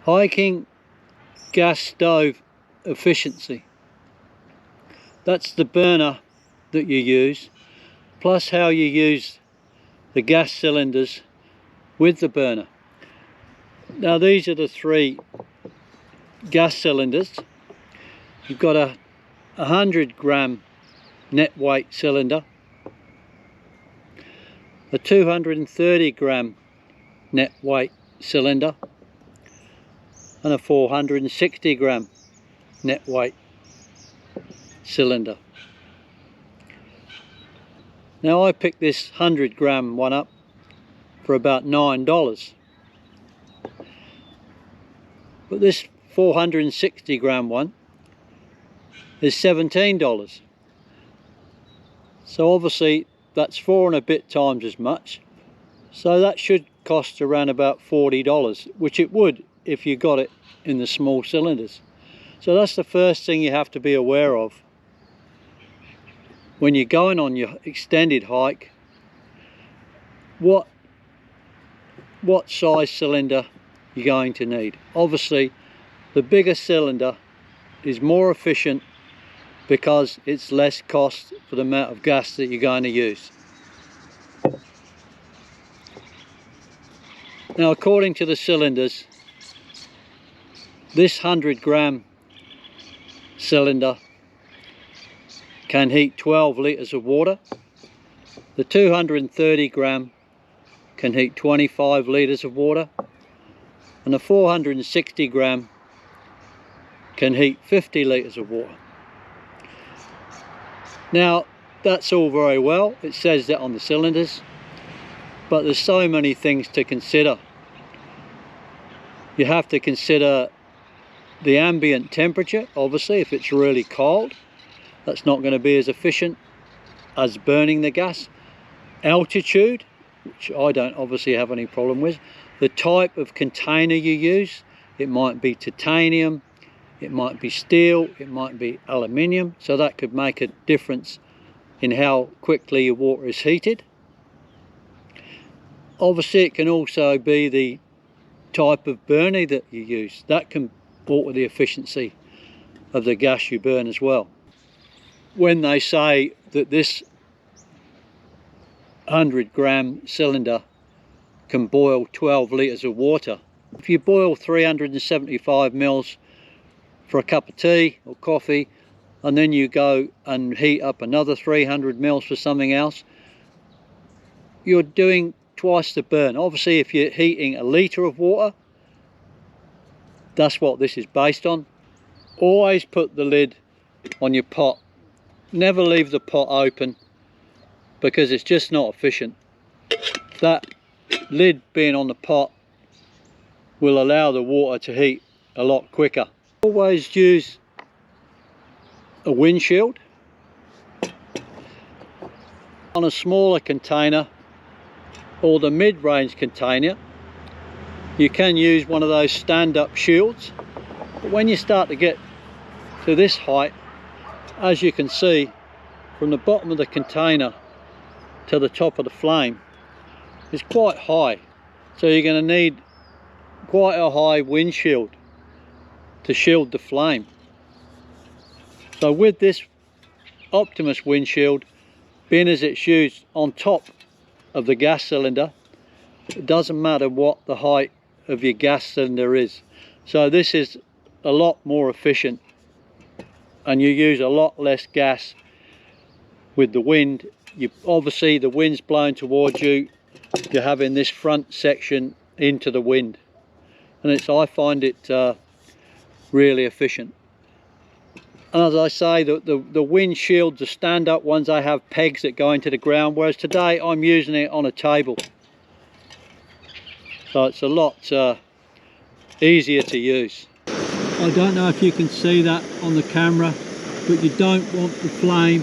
Hiking gas stove efficiency. That's the burner that you use, plus how you use the gas cylinders with the burner. Now these are the three gas cylinders. You've got a 100-gram net weight cylinder, a 230-gram net weight cylinder, and a 460-gram net weight cylinder. Now I picked this 100-gram one up for about $9, but this 460-gram one is $17. So obviously that's 4 and a bit times as much, so that should cost around about $40, which it would if you got it in the small cylinders. So that's the first thing you have to be aware of when you're going on your extended hike. What size cylinder you're going to need. Obviously the bigger cylinder is more efficient because it's less cost for the amount of gas that you're going to use. Now according to the cylinders, this 100-gram cylinder can heat 12 litres of water. The 230-gram can heat 25 litres of water, and the 460-gram can heat 50 litres of water. Now that's all very well, it says that on the cylinders, but there's so many things to consider. You have to consider the ambient temperature. Obviously if it's really cold, that's not going to be as efficient as burning the gas. Altitude, which I don't obviously have any problem with. The type of container you use, it might be titanium, it might be steel, it might be aluminium, so that could make a difference in how quickly your water is heated. Obviously it can also be the type of burner that you use. That can alter the efficiency of the gas you burn as well. When they say that this 100-gram cylinder can boil 12 litres of water, if you boil 375 mils for a cup of tea or coffee, and then you go and heat up another 300 mils for something else, you're doing twice the burn. Obviously if you're heating a litre of water, that's what this is based on. Always put the lid on your pot. Never leave the pot open because it's just not efficient. That lid being on the pot will allow the water to heat a lot quicker. Always use a windshield. On a smaller container or the mid-range container, you can use one of those stand-up shields, but when you start to get to this height, as you can see from the bottom of the container to the top of the flame, is quite high, so you're going to need quite a high windshield to shield the flame. So with this Optimus windshield, being as it's used on top of the gas cylinder, it doesn't matter what the height of your gas cylinder is. So this is a lot more efficient and you use a lot less gas with the wind. Obviously the wind's blowing towards you, you're having this front section into the wind, and I find it really efficient. And as I say, the windshield, the stand-up ones, they have pegs that go into the ground, whereas today I'm using it on a table. So it's a lot easier to use. I don't know if you can see that on the camera, but you don't want the flame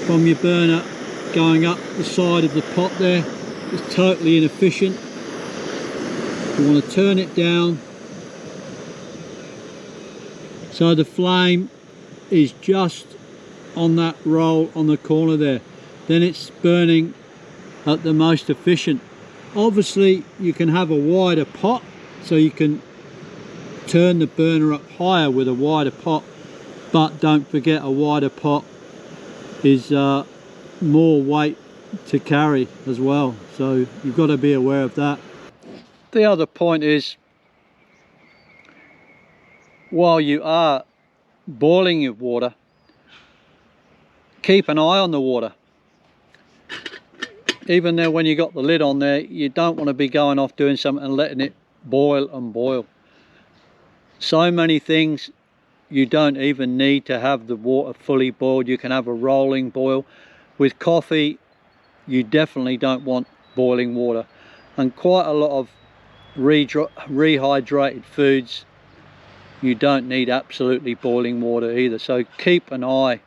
from your burner going up the side of the pot there. It's totally inefficient. You want to turn it down so the flame is just on that roll on the corner there. Then it's burning at the most efficient. Obviously you can have a wider pot so you can turn the burner up higher with a wider pot, but don't forget a wider pot is more weight to carry as well, so you've got to be aware of that. The other point is, while you are boiling your water, keep an eye on the water. Even though when you got the lid on there, you don't want to be going off doing something and letting it boil and boil. So many things you don't even need to have the water fully boiled. You can have a rolling boil. With coffee, you definitely don't want boiling water, and quite a lot of rehydrated foods, you don't need absolutely boiling water either. So keep an eye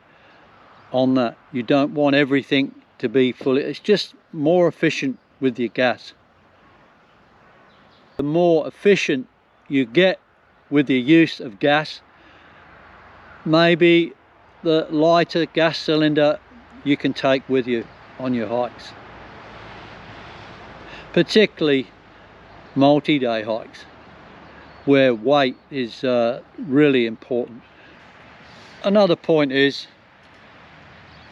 on that. You don't want everything to be fully, it's just more efficient with your gas. The more efficient you get with your use of gas, maybe the lighter gas cylinder you can take with you on your hikes, particularly multi-day hikes where weight is really important. Another point is,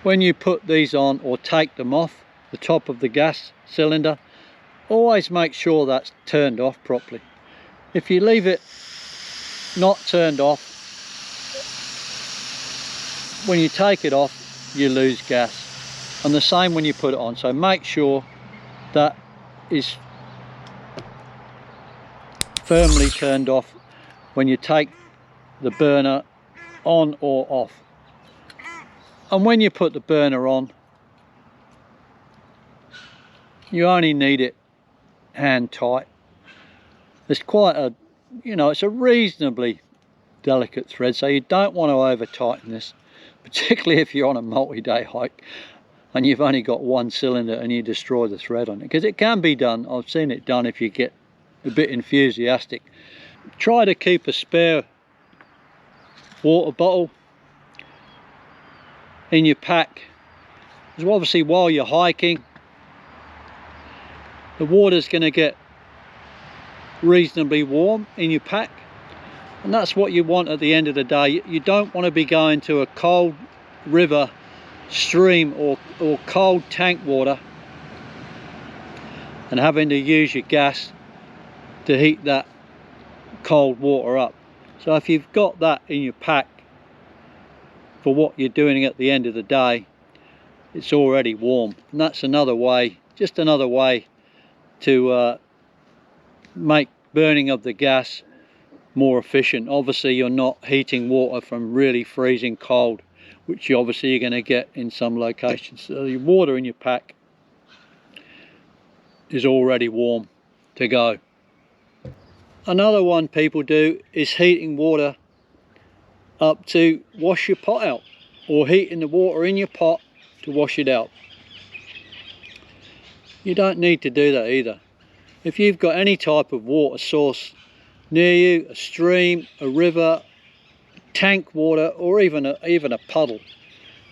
when you put these on or take them off the top of the gas cylinder, always make sure that's turned off properly. If you leave it not turned off, when you take it off, you lose gas. And the same when you put it on. So make sure that is firmly turned off when you take the burner on or off. And when you put the burner on, you only need it hand tight. It's quite a, you know, it's a reasonably delicate thread, so you don't want to over tighten this, particularly if you're on a multi-day hike and you've only got one cylinder and you destroy the thread on it, because it can be done. I've seen it done if you get a bit enthusiastic. Try to keep a spare water bottle in your pack, because obviously while you're hiking, the water's going to get reasonably warm in your pack, and that's what you want at the end of the day. You don't want to be going to a cold river, stream or cold tank water and having to use your gas to heat that cold water up. So if you've got that in your pack for what you're doing at the end of the day, it's already warm, and that's another way, just another way to make burning of the gas more efficient. Obviously you're not heating water from really freezing cold, which you obviously you're going to get in some locations. So your water in your pack is already warm to go. Another one people do is heating water up to wash your pot out, or heating the water in your pot to wash it out. You don't need to do that either. If you've got any type of water source near you, a stream, a river, tank water, or even a puddle,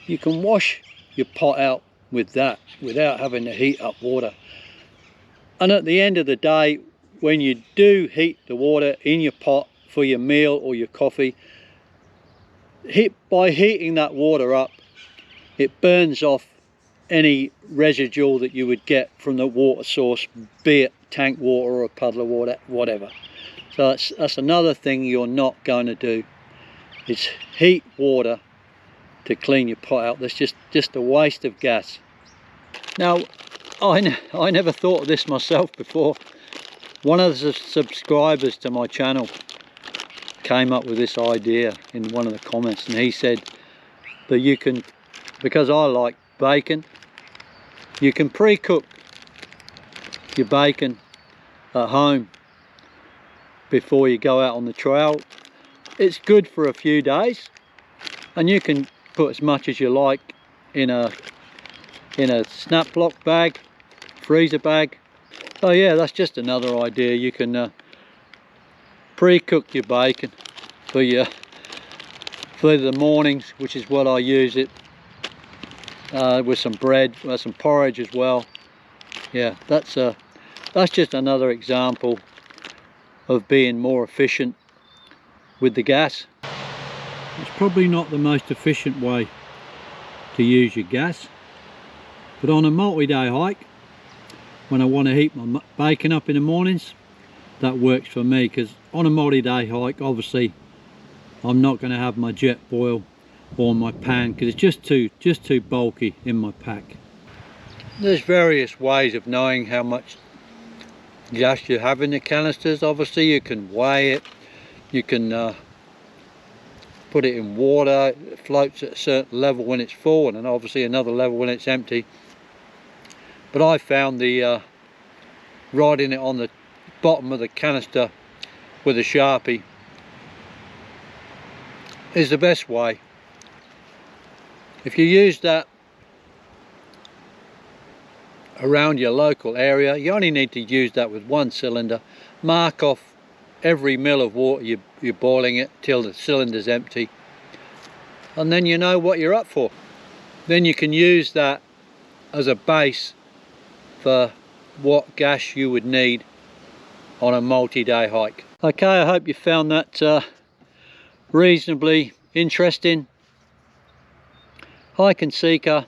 you can wash your pot out with that without having to heat up water. And at the end of the day, when you do heat the water in your pot for your meal or your coffee, by heating that water up, it burns off any residual that you would get from the water source, be it tank water or a puddle of water, whatever. So that's another thing you're not going to do, is heat water to clean your pot out. That's just a waste of gas. Now, I never thought of this myself before. One of the subscribers to my channel came up with this idea in one of the comments, and he said that you can, because I like bacon, you can pre-cook your bacon at home before you go out on the trail. It's good for a few days, and you can put as much as you like in a snap lock bag, freezer bag. So yeah, that's just another idea. You can pre-cook your bacon for the mornings, which is what I use it, with some bread, some porridge as well. Yeah, that's just another example of being more efficient with the gas. It's probably not the most efficient way to use your gas, but on a multi-day hike, when I want to heat my bacon up in the mornings, that works for me, because on a multi-day hike obviously I'm not going to have my jet boil or my pan, because it's just too bulky in my pack. There's various ways of knowing how much gas you have in the canisters. Obviously you can weigh it, you can put it in water, it floats at a certain level when it's full, and then obviously another level when it's empty. But I found the writing it on the bottom of the canister with a Sharpie is the best way. If you use that around your local area, you only need to use that with one cylinder. Mark off every mil of water you're boiling it till the cylinder's empty, and then you know what you're up for. Then you can use that as a base for what gas you would need on a multi-day hike. Okay, I hope you found that reasonably interesting. Hike and Seeker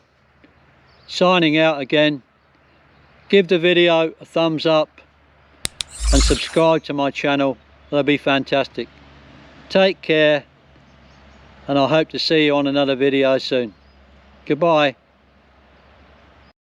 signing out again. Give the video a thumbs up and subscribe to my channel. That'd be fantastic. Take care, and I hope to see you on another video soon. Goodbye.